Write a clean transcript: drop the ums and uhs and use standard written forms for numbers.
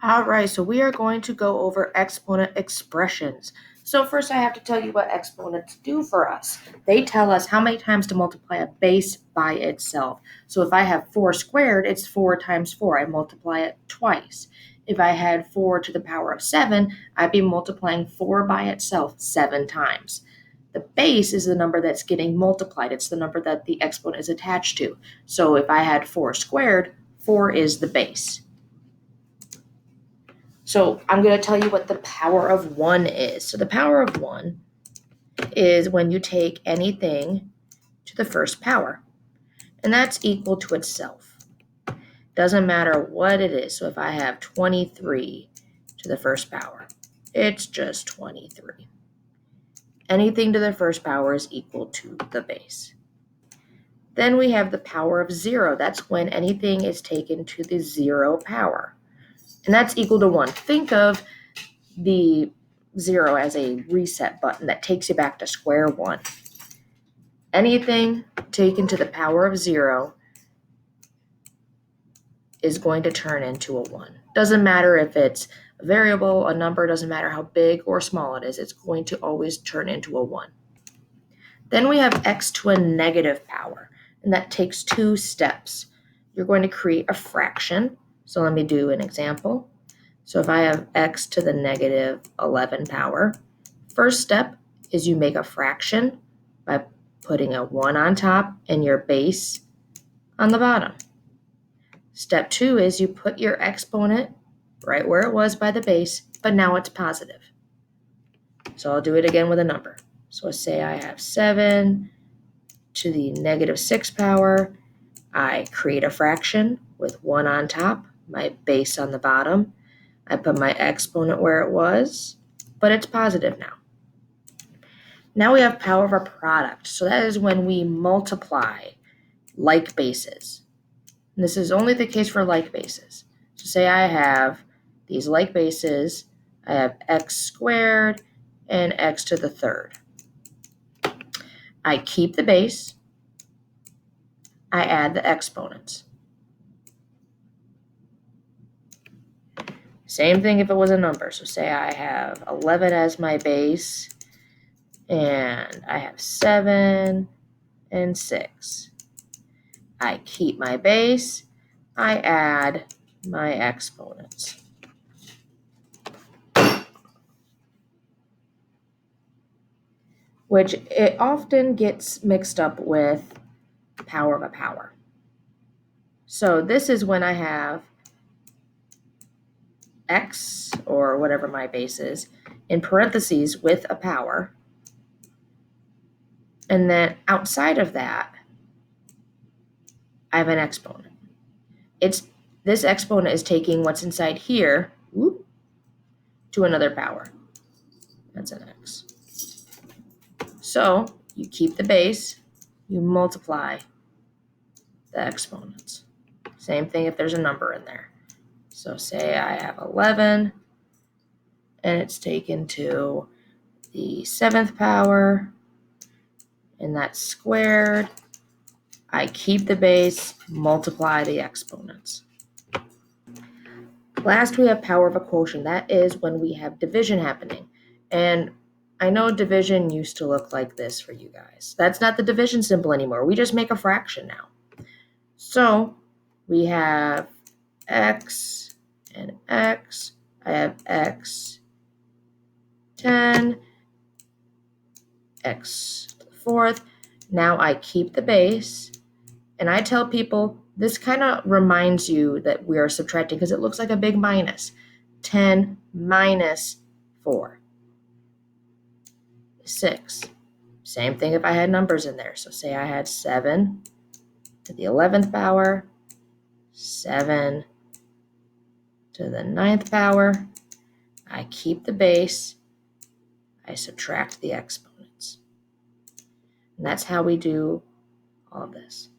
All right, so we are going to go over exponent expressions. So first I have to tell you what exponents do for us. They tell us how many times to multiply a base by itself. So if I have 4 squared, it's 4 times 4. I multiply it twice. If I had 4 to the power of 7, I'd be multiplying 4 by itself 7 times. The base is the number that's getting multiplied. It's the number that the exponent is attached to. So if I had 4 squared, 4 is the base. So I'm going to tell you what the power of 1 is. So the power of 1 is when you take anything to the first power, and that's equal to itself. Doesn't matter what it is. So if I have 23 to the first power, it's just 23. Anything to the first power is equal to the base. Then we have the power of 0. That's when anything is taken to the 0 power, and that's equal to 1. Think of the 0 as a reset button that takes you back to square one. Anything taken to the power of 0 is going to turn into a 1. Doesn't matter if it's a variable, a number, doesn't matter how big or small it is, it's going to always turn into a 1. Then we have x to a negative power, and that takes 2 steps. You're going to create a fraction. So let me do an example. So if I have x to the negative 11 power, first step is you make a fraction by putting a 1 on top and your base on the bottom. Step 2 is you put your exponent right where it was by the base, but now it's positive. So I'll do it again with a number. So say I have 7 to the negative 6 power. I create a fraction with 1 on top, my base on the bottom. I put my exponent where it was, but it's positive now. Now we have power of a product. So that is when we multiply like bases. And this is only the case for like bases. So say I have these like bases. I have x squared and x to the third. I keep the base. I add the exponents. Same thing if it was a number. So say I have 11 as my base, and I have 7 and 6. I keep my base. I add my exponents. Which it often gets mixed up with power of a power. So this is when I have x, or whatever my base is, in parentheses with a power. And then outside of that, I have an exponent. This exponent is taking what's inside here to another power. That's an x. So you keep the base, you multiply the exponents. Same thing if there's a number in there. So say I have 11, and it's taken to the 7th power, and that's squared. I keep the base, multiply the exponents. Last, we have power of a quotient. That is when we have division happening. And I know division used to look like this for you guys. That's not the division symbol anymore. We just make a fraction now. So we have x and x. I have x 10, x to the fourth. Now I keep the base, and I tell people this kind of reminds you that we are subtracting because it looks like a big minus. 10 minus 4. 6. Same thing if I had numbers in there. So say I had 7 to the 11th power, 7 to the 9th power. I keep the base. I subtract the exponents. And that's how we do all of this.